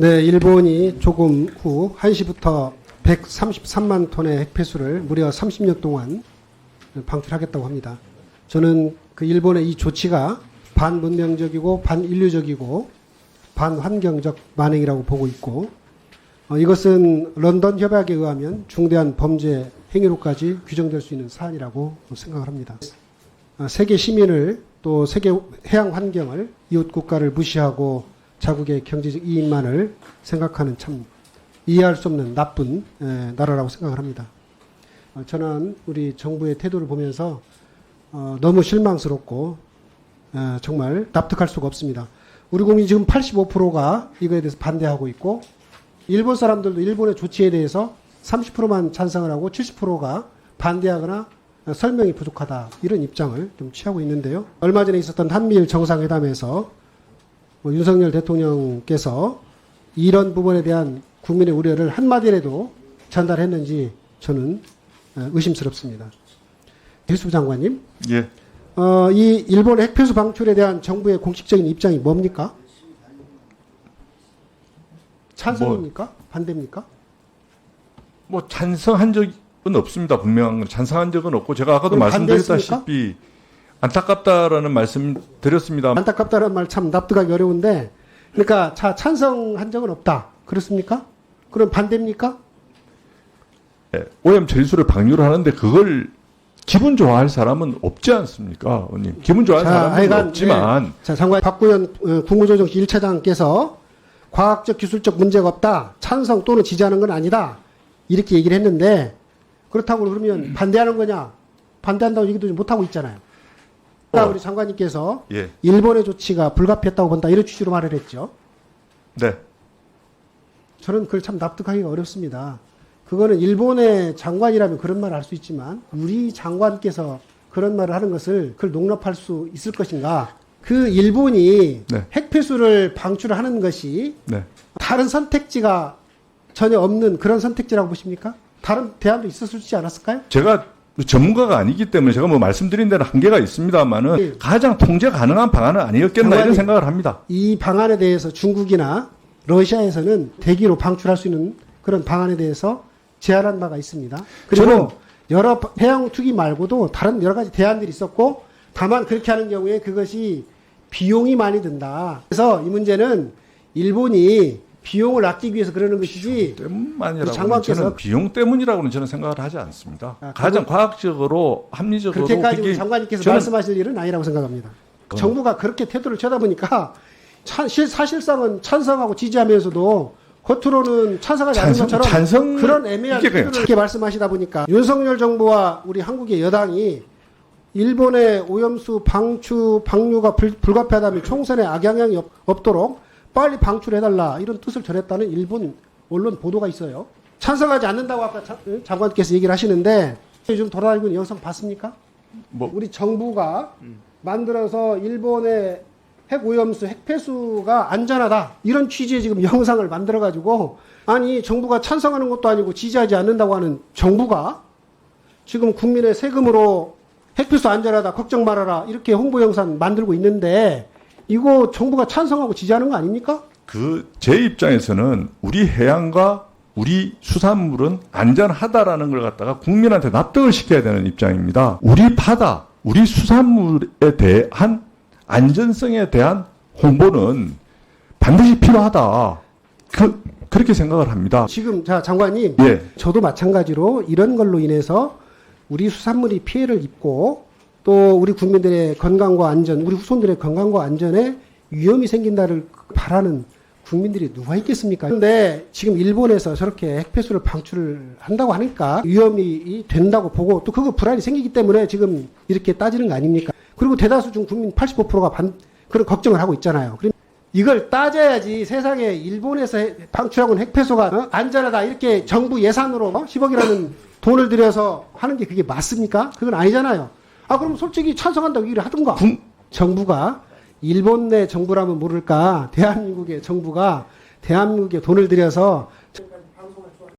네, 일본이 조금 후 1시부터 133만 톤의 핵폐수를 무려 30년 동안 방출하겠다고 합니다. 저는 그 일본의 이 조치가 반문명적이고 반인류적이고 반환경적 만행이라고 보고 있고, 이것은 런던 협약에 의하면 중대한 범죄 행위로까지 규정될 수 있는 사안이라고 생각을 합니다. 세계 시민을 또 세계 해양 환경을 이웃 국가를 무시하고 자국의 경제적 이익만을 생각하는 참 이해할 수 없는 나쁜 나라라고 생각을 합니다. 저는 우리 정부의 태도를 보면서 너무 실망스럽고 정말 납득할 수가 없습니다. 우리 국민 지금 85%가 이거에 대해서 반대하고 있고, 일본 사람들도 일본의 조치에 대해서 30%만 찬성을 하고 70%가 반대하거나 설명이 부족하다, 이런 입장을 좀 취하고 있는데요. 얼마 전에 있었던 한미일 정상회담에서 윤석열 대통령께서 이런 부분에 대한 국민의 우려를 한마디라도 전달했는지 저는 의심스럽습니다. 해수부 장관님, 예. 이 일본의 핵폐수 방출에 대한 정부의 공식적인 입장이 뭡니까? 찬성입니까? 반대입니까? 뭐 찬성한 적은 없습니다. 분명한 건 찬성한 적은 없고, 제가 아까도 말씀드렸다시피 안타깝다라는 말씀 드렸습니다. 안타깝다는 말 참 납득하기 어려운데, 그러니까 찬성한 적은 없다, 그렇습니까? 그럼 반대입니까? 예, 오염 처리수를 방류를 하는데 그걸 기분 좋아할 사람은 없지 않습니까, 의원님? 기분 좋아할 사람은 하여간, 없지만. 네. 자, 장관 박구현 국무조정실 1차장께서 과학적 기술적 문제가 없다, 찬성 또는 지지하는 건 아니다, 이렇게 얘기를 했는데, 그렇다고 그러면 반대하는 거냐? 반대한다고 얘기도 못하고 있잖아요. 우리 장관님께서 예. 일본의 조치가 불가피했다고 본다, 이런 취지로 말을 했죠. 네. 저는 그걸 참 납득하기가 어렵습니다. 그거는 일본의 장관이라면 그런 말을 할 수 있지만, 우리 장관께서 그런 말을 하는 것을 그걸 농락할 수 있을 것인가? 그 일본이 네. 핵폐수를 방출하는 것이 네. 다른 선택지가 전혀 없는 그런 선택지라고 보십니까? 다른 대안도 있었지 않았을까요? 제가 전문가가 아니기 때문에 제가 뭐 말씀드린 데는 한계가 있습니다만은 네. 가장 통제 가능한 방안은 아니었겠나, 이런 생각을 합니다. 이 방안에 대해서 중국이나 러시아에서는 대기로 방출할 수 있는 그런 방안에 대해서 제안한 바가 있습니다. 그리고 저는 여러 해양 투기 말고도 다른 여러 가지 대안들이 있었고, 다만 그렇게 하는 경우에 그것이 비용이 많이 든다. 그래서 이 문제는 일본이 비용을 아끼기 위해서 그러는 것이지, 때문만이라고는 장관께서 저는 비용 때문이라고는 저는 생각을 하지 않습니다. 가장 과학적으로 합리적으로 그렇게까지 그게 장관님께서 저는 말씀하실 일은 아니라고 생각합니다. 정부가 그렇게 태도를 쳐다보니까 사실상은 찬성하고 지지하면서도 겉으로는 찬성하지 않는 것처럼 그런 애매한 태도를 이렇게 말씀하시다 보니까, 윤석열 정부와 우리 한국의 여당이 일본의 오염수 방류가 불가피하다면 총선에 악영향이 없도록 빨리 방출해달라, 이런 뜻을 전했다는 일본 언론 보도가 있어요. 찬성하지 않는다고 아까 장관께서 얘기를 하시는데, 요즘 돌아다니고 있는 영상 봤습니까? 우리 정부가 만들어서 일본의 핵오염수, 핵폐수가 안전하다, 이런 취지의 지금 영상을 만들어가지고, 아니 정부가 찬성하는 것도 아니고 지지하지 않는다고 하는 정부가 지금 국민의 세금으로 핵폐수 안전하다, 걱정 말아라, 이렇게 홍보 영상 만들고 있는데, 이거 정부가 찬성하고 지지하는 거 아닙니까? 제 입장에서는 우리 해양과 우리 수산물은 안전하다라는 걸 갖다가 국민한테 납득을 시켜야 되는 입장입니다. 우리 바다, 우리 수산물에 대한 안전성에 대한 홍보는 반드시 필요하다, 그렇게 생각을 합니다. 지금 장관님, 예. 저도 마찬가지로 이런 걸로 인해서 우리 수산물이 피해를 입고, 또 우리 국민들의 건강과 안전, 우리 후손들의 건강과 안전에 위험이 생긴다를 바라는 국민들이 누가 있겠습니까? 그런데 지금 일본에서 저렇게 핵폐수를 방출을 한다고 하니까 위험이 된다고 보고, 또 그거 불안이 생기기 때문에 지금 이렇게 따지는 거 아닙니까? 그리고 대다수 중 국민 85%가 그런 걱정을 하고 있잖아요. 그럼 이걸 따져야지, 세상에 일본에서 방출하고 있는 핵폐수가 안전하다, 이렇게 정부 예산으로 10억이라는 돈을 들여서 하는 게 그게 맞습니까? 그건 아니잖아요. 그럼 솔직히 찬성한다고 얘기를 하든가. 정부가, 일본 내 정부라면 모를까, 대한민국의 정부가 대한민국에 돈을 들여서